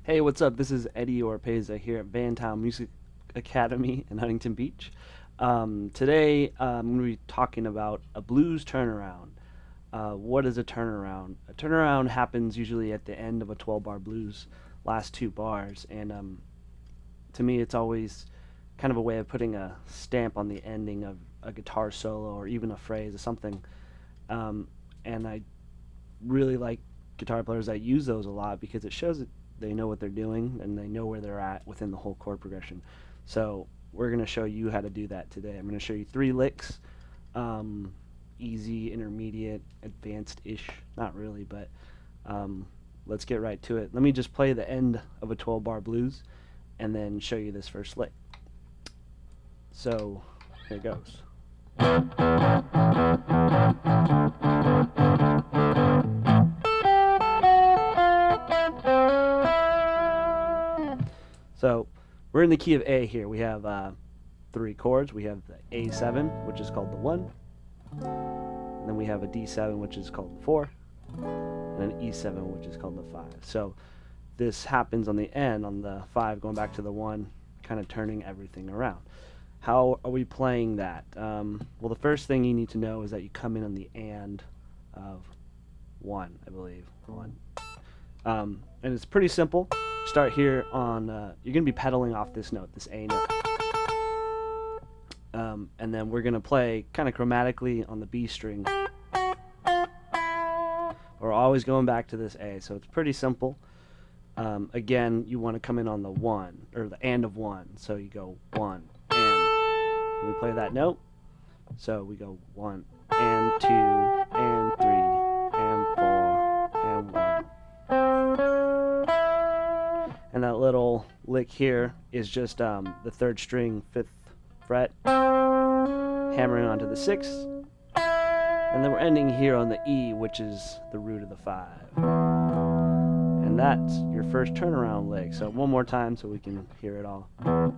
Hey, what's up? This is Eddie Orpeza here at Vantown Music Academy in Huntington Beach. Today, I'm going to be talking about a blues turnaround. What is a turnaround? A turnaround happens usually at the end of a 12-bar blues, last two bars, and to me, it's always kind of a way of putting a stamp on the ending of a guitar solo or even a phrase or something. Um, and I really like guitar players that use those a lot because it shows that they know what they're doing and they know where they're at within the whole chord progression. So we're going to show you how to do that today. I'm going to show you three licks, um, easy, intermediate, advanced-ish. Not really, but let's get right to it. Let me just play the end of a 12-bar blues and then show you this first lick. So here it goes. So we're in the key of A here. We have three chords. We have the A7, which is called the 1. And then we have a D7, which is called the 4. And an E7, which is called the 5. So this happens on the end, on the 5, going back to the 1, kind of turning everything around. How are we playing that? Well, the first thing you need to know is that you come in on the and of 1, I believe. 1. And it's pretty simple. Start here on, you're going to be pedaling off this note, this A note. And then we're going to play kind of chromatically on the B string. We're always going back to this A, so it's pretty simple. Again, you want to come in on the 1, or the and of 1. So you go 1, and we play that note. So we go 1, and 2, and 3, and 4, and 1. And that little lick here is just the 3rd string, 5th fret, hammering onto the 6th. And then we're ending here on the E, which is the root of the 5. And that's your first turnaround lick. So one more time so we can hear it all. 1,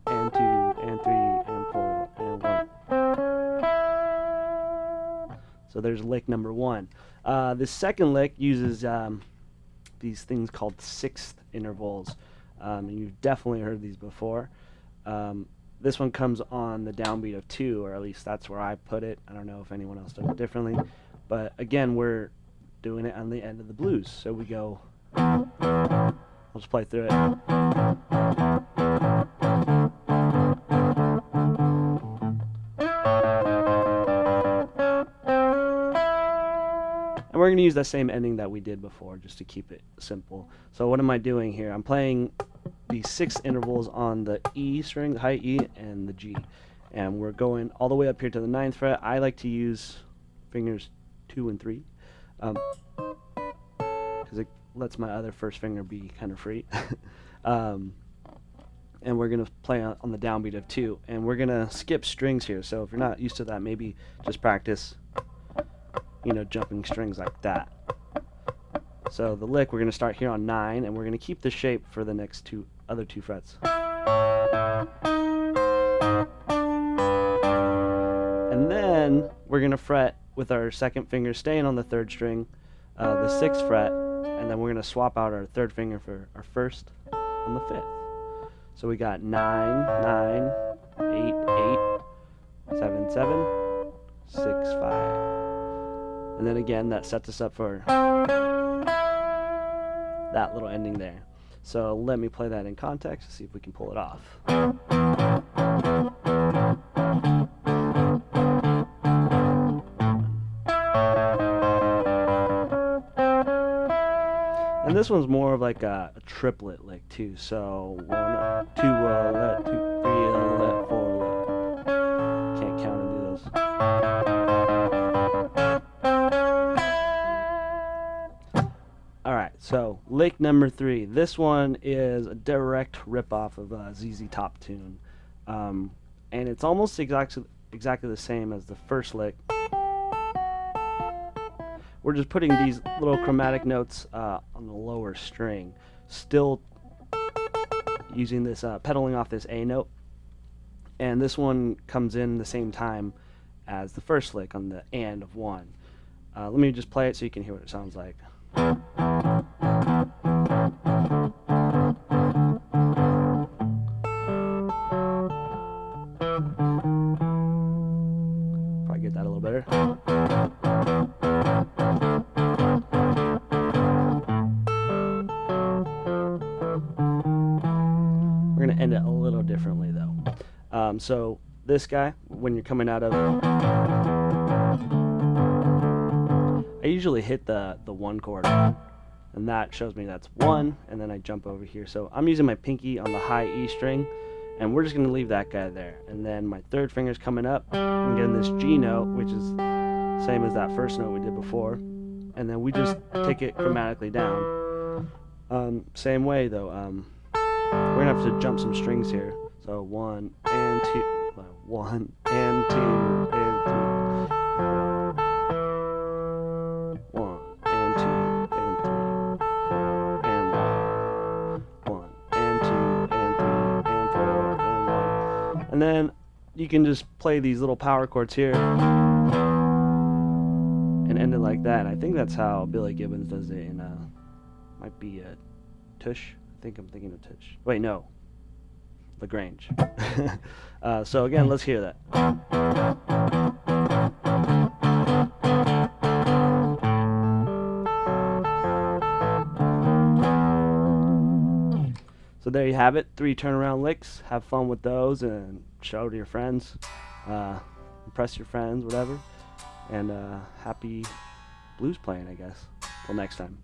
and 2, and 3, and 4, and 1. So there's lick number 1. The second lick uses these things called 6th intervals. And you've definitely heard these before. This one comes on the downbeat of 2, or at least that's where I put it. I don't know if anyone else does it differently. But again, we're doing it on the end of the blues. So we go, I'll just play through it. And we're going to use that same ending that we did before just to keep it simple. So what am I doing here? I'm playing the 6 intervals on the E string, the high E, and the G. And we're going all the way up here to the 9th fret. I like to use fingers 2 and 3 because it lets my other first finger be kind of free. And we're going to play on the downbeat of 2. And we're going to skip strings here. So if you're not used to that, maybe just practice, jumping strings like that. So the lick, we're going to start here on 9, and we're going to keep the shape for the next other two frets. And then we're going to fret with our 2nd finger staying on the 3rd string, the 6th fret, and then we're going to swap out our 3rd finger for our 1st on the 5th. So we got 9, 9, 8, 8, 7, 7, 6, 5. And then again, that sets us up for that little ending there. So let me play that in context to see if we can pull it off. And this one's more of like a triplet lick too. So 1, 2, let, 2, 3, let, 4, let. Can't count and do those. Alright, so lick number 3. This one is a direct ripoff of a ZZ Top tune. And it's almost exactly the same as the first lick. We're just putting these little chromatic notes on the lower string. Still using this, pedaling off this A note. And this one comes in the same time as the first lick on the and of 1. Let me just play it so you can hear what it sounds like. Probably get that a little better. We're going to end it a little differently though. So this guy, when you're coming out of, I usually hit the 1 chord, and that shows me that's 1, and then I jump over here. So I'm using my pinky on the high E string, and we're just going to leave that guy there. And then my 3rd finger's coming up, I'm getting this G note, which is same as that first note we did before, and then we just take it chromatically down. Same way though, we're going to have to jump some strings here. So 1 and 2, 1 and 2 and 3. 1 and 2 and 3 and 1. 1 and 2 and 3 and 4 and 1. And then you can just play these little power chords here and end it like that. And I think that's how Billy Gibbons does it in might be Tush. I think I'm thinking of Tush. Wait, no. LaGrange. So again, let's hear that. So there you have it, 3 turnaround licks. Have fun with those and show to your friends. Impress your friends, whatever. And happy blues playing, I guess. Till next time.